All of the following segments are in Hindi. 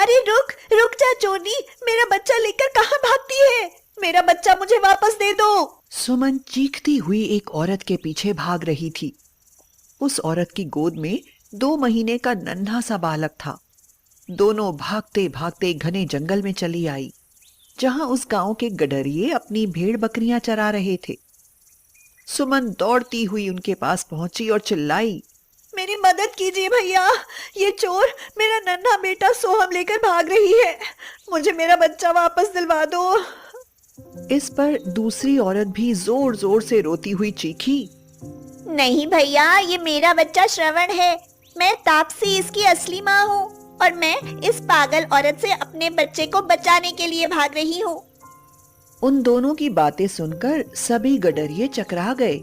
अरे रुक रुक जा चोरनी, मेरा बच्चा लेकर कहाँ भागती है? मेरा बच्चा मुझे वापस दे दो। सुमन चीखती हुई एक औरत के पीछे भाग रही थी। उस औरत की गोद में 2 महीने का नन्हा सा बालक था। दोनों भागते भागते घने जंगल में चली आई, जहां उस गांव के गडरिये अपनी भेड़ बकरियां चरा रहे थे। सुमन दौड़ती हुई उनके पास पहुंची और चिल्लाई, मेरी मदद कीजिए भैया, ये चोर मेरा नन्हा बेटा सोहम लेकर भाग रही है। मुझे मेरा बच्चा वापस दिलवा दो। इस पर दूसरी औरत भी जोर जोर से रोती हुई चीखी, नहीं भैया, ये मेरा बच्चा श्रवण है। मैं तापसी इसकी असली माँ हूँ और मैं इस पागल औरत से अपने बच्चे को बचाने के लिए भाग रही हूँ। उन दोनों की बातें सुनकर सभी गडरिये चकरा गए।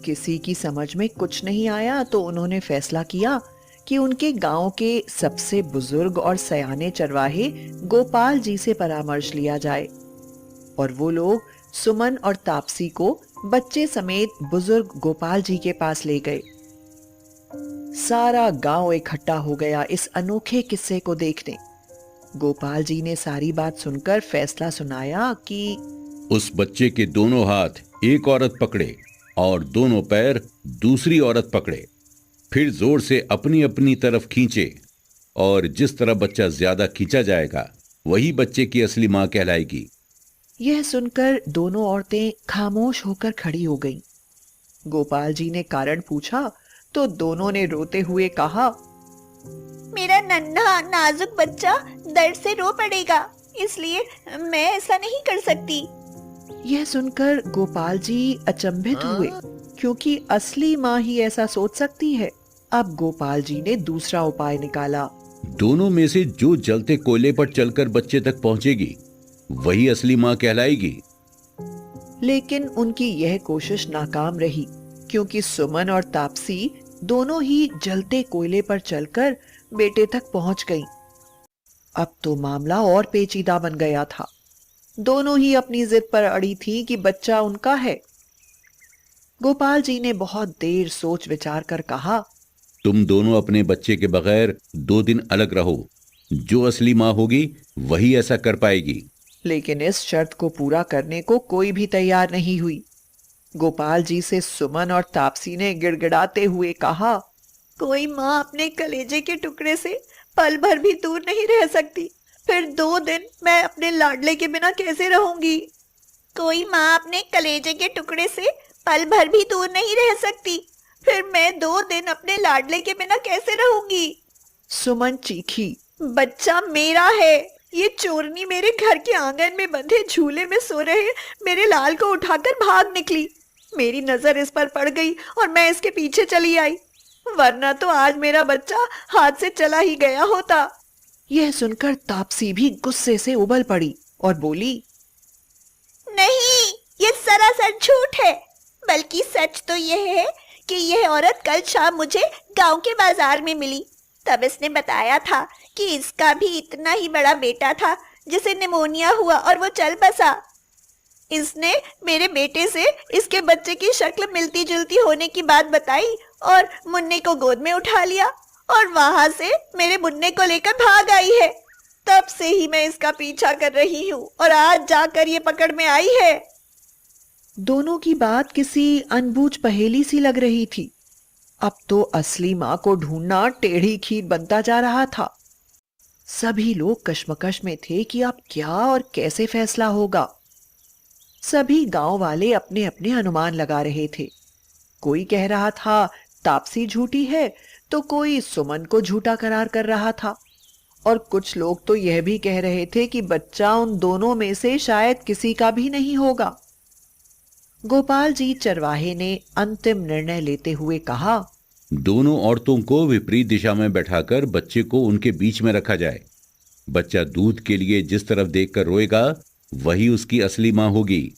किसी की समझ में कुछ नहीं आया तो उन्होंने फैसला किया कि उनके गांव के सबसे बुजुर्ग और सयाने चरवाहे गोपाल जी से परामर्श लिया जाए। और वो लोग सुमन और तापसी को बच्चे समेत बुजुर्ग गोपाल जी के पास ले गए। सारा गांव इकट्ठा हो गया इस अनोखे किस्से को देखने। गोपाल जी ने सारी बात सुनकर फैसला सुनाया कि उस बच्चे के दोनों हाथ एक औरत पकड़े और दोनों पैर दूसरी औरत पकड़े, फिर जोर से अपनी अपनी तरफ खींचे और जिस तरह बच्चा ज्यादा खींचा जाएगा वही बच्चे की असली मां कहलाएगी। यह सुनकर दोनों औरतें खामोश होकर खड़ी हो गईं। गोपाल जी ने कारण पूछा तो दोनों ने रोते हुए कहा, मेरा नन्हा नाजुक बच्चा दर्द से रो पड़ेगा, इसलिए मैं ऐसा नहीं कर सकती। यह सुनकर गोपाल जी अचंभित हुए, क्योंकि असली माँ ही ऐसा सोच सकती है। अब गोपाल जी ने दूसरा उपाय निकाला। दोनों में से जो जलते कोयले पर चलकर बच्चे तक पहुंचेगी वही असली मां कहलाएगी। लेकिन उनकी यह कोशिश नाकाम रही, क्योंकि सुमन और तापसी दोनों ही जलते कोयले पर चलकर बेटे तक पहुंच गईं। अब तो मामला और पेचीदा बन गया था। दोनों ही अपनी जिद पर अड़ी थी कि बच्चा उनका है। गोपाल जी ने बहुत देर सोच विचार कर कहा, तुम दोनों अपने बच्चे के बगैर 2 दिन अलग रहो। जो असली मां होगी वही ऐसा कर पाएगी। लेकिन इस शर्त को पूरा करने को कोई भी तैयार नहीं हुई। गोपाल जी से सुमन और तापसी ने गिड़गिड़ाते हुए कहा, कोई माँ अपने कलेजे के टुकड़े से पल भर भी दूर नहीं रह सकती, फिर 2 दिन मैं अपने लाडले के बिना कैसे रहूंगी? कोई माँ अपने कलेजे के टुकड़े से पल भर भी दूर नहीं रह सकती, फिर मैं 2 दिन अपने लाडले के बिना कैसे रहूंगी? सुमन चीखी, बच्चा मेरा है। ये चोरनी मेरे घर के आंगन में बंधे झूले में सो रहे मेरे लाल को उठाकर भाग निकली। मेरी नजर इस पर पड़ गई और मैं इसके पीछे चली आई, वरना तो आज मेरा बच्चा हाथ से चला ही गया होता। यह सुनकर तापसी भी गुस्से से उबल पड़ी और बोली, नहीं, ये सरासर झूठ है। बल्कि सच तो यह है कि यह औरत कल शाम मुझे गांव के बाजार में मिली। तब इसने बताया था कि इसका भी इतना ही बड़ा बेटा था जिसे निमोनिया हुआ और वो चल बसा। इसने मेरे बेटे से इसके बच्चे की शक्ल मिलती जुलती होने की बात बताई और मुन्ने को गोद में उठा लिया और वहां से मेरे मुन्ने को लेकर भाग आई है। तब से ही मैं इसका पीछा कर रही हूँ और आज जाकर ये पकड़ में आई है। दोनों की बात किसी अनबूझ पहेली सी लग रही थी। अब तो असली मां को ढूंढना टेढ़ी खीर बनता जा रहा था। सभी लोग कश्मकश में थे कि अब क्या और कैसे फैसला होगा। सभी गांव वाले अपने अपने अनुमान लगा रहे थे। कोई कह रहा था तापसी झूठी है, तो कोई सुमन को झूठा करार कर रहा था, और कुछ लोग तो यह भी कह रहे थे कि बच्चा उन दोनों में से शायद किसी का भी नहीं होगा। गोपाल जी चरवाहे ने अंतिम निर्णय लेते हुए कहा, दोनों औरतों को विपरीत दिशा में बैठाकर बच्चे को उनके बीच में रखा जाए। बच्चा दूध के लिए जिस तरफ देखकर रोएगा वही उसकी असली मां होगी।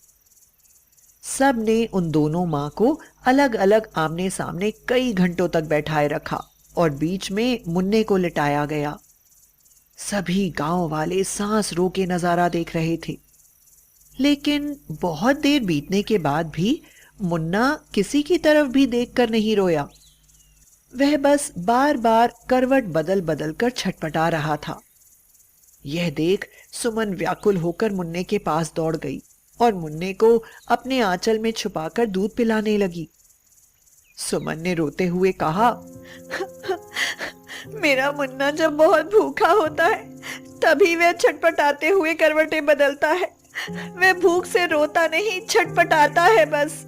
सब ने उन दोनों मां को अलग अलग आमने सामने कई घंटों तक बैठाए रखा और बीच में मुन्ने को लिटाया गया। सभी गांव वाले सांस रोके नजारा देख रहे थे। लेकिन बहुत देर बीतने के बाद भी मुन्ना किसी की तरफ भी देखकर नहीं रोया। वह बस बार बार करवट बदल बदल कर छटपटा रहा था। यह देख सुमन व्याकुल होकर मुन्ने के पास दौड़ गई और मुन्ने को अपने आंचल में छुपाकर दूध पिलाने लगी। सुमन ने रोते हुए कहा, मेरा मुन्ना जब बहुत भूखा होता है तभी वह छटपटाते हुए करवटें बदलता है। वह भूख से रोता नहीं, छटपटाता है बस।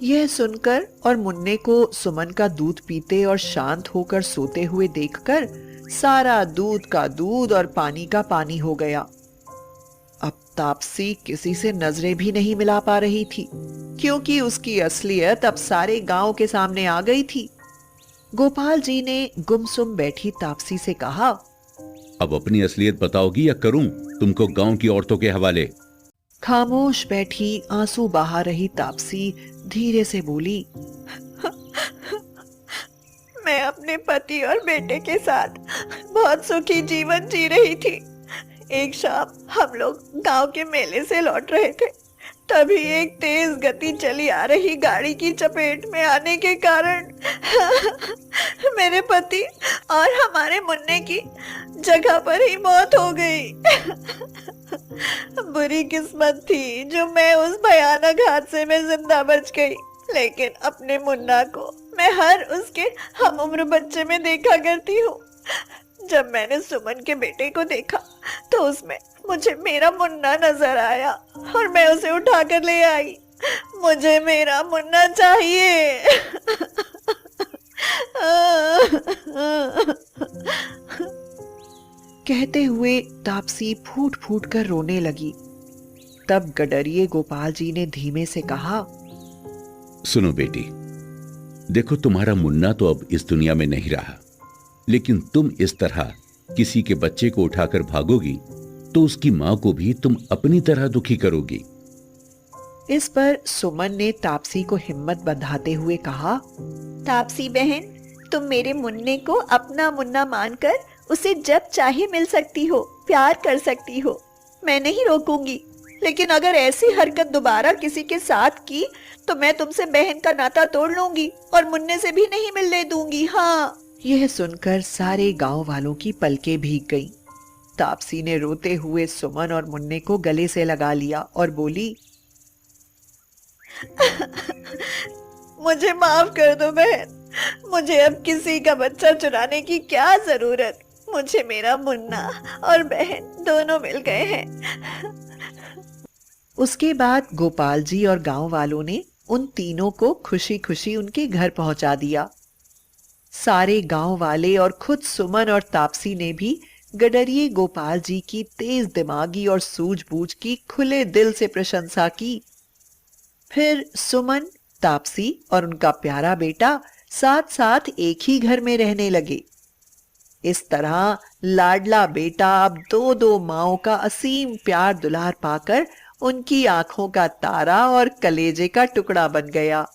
यह सुनकर और मुन्ने को सुमन का दूध पीते और शांत होकर सोते हुए देखकर सारा दूध का दूध और पानी का पानी हो गया। अब तापसी किसी से नजरें भी नहीं मिला पा रही थी, क्योंकि उसकी असलियत अब सारे गांव के सामने आ गई थी। गोपाल जी ने गुमसुम बैठी तापसी से कहा, अब अपनी असलियत बताओगी या करूं तुमको गांव की औरतों के हवाले? खामोश बैठी आंसू बहा रही तापसी धीरे से बोली, मैं अपने पति और बेटे के साथ बहुत सुखी जीवन जी रही थी। एक शाम हम लोग गांव के मेले से लौट रहे थे, तभी एक तेज गति चली आ रही गाड़ी की चपेट में आने के कारण मेरे पति और हमारे मुन्ने की जगह पर ही मौत हो गई। बुरी किस्मत थी जो मैं उस भयानक हादसे में जिंदा बच गई, लेकिन अपने मुन्ना को मैं हर उसके हम उम्र बच्चे में देखा करती हूँ। जब मैंने सुमन के बेटे को देखा तो उसमें मुझे मेरा मुन्ना नजर आया और मैं उसे उठाकर ले आई। मुझे मेरा मुन्ना चाहिए। कहते हुए तापसी फूट फूट कर रोने लगी। तब गडरिये गोपाल जी ने धीमे से कहा, सुनो बेटी, देखो तुम्हारा मुन्ना तो अब इस दुनिया में नहीं रहा, लेकिन तुम इस तरह किसी के बच्चे को उठाकर भागोगी तो उसकी मां को भी तुम अपनी तरह दुखी करोगी। इस पर सुमन ने तापसी को हिम्मत बंधाते हुए कहा, तापसी बहन, तुम मेरे मुन्ने को अपना मुन्ना मानकर उसे जब चाहे मिल सकती हो, प्यार कर सकती हो। मैं नहीं रोकूंगी, लेकिन अगर ऐसी हरकत दोबारा किसी के साथ की तो मैं तुमसे बहन का नाता तोड़ लूंगी और मुन्ने से भी नहीं मिलने दूंगी। हाँ। यह सुनकर सारे गांव वालों की पलकें भीग गईं। तापसी ने रोते हुए सुमन और मुन्ने को गले से लगा लिया और बोली, मुझे माफ कर दो बहन, मुझे अब किसी का बच्चा चुराने की क्या जरूरत। मुझे मेरा मुन्ना और बहन दोनों मिल गए हैं। उसके बाद गोपाल जी और गांव वालों ने उन तीनों को खुशी खुशी उनके घर पहुंचा दिया। सारे गांव वाले और खुद सुमन और तापसी ने भी गडरिये गोपाल जी की तेज दिमागी और सूझबूझ की खुले दिल से प्रशंसा की। फिर सुमन, तापसी और उनका प्यारा बेटा साथ साथ एक ही घर में रहने लगे। इस तरह लाडला बेटा अब दो दो माओं का असीम प्यार दुलार पाकर उनकी आंखों का तारा और कलेजे का टुकड़ा बन गया।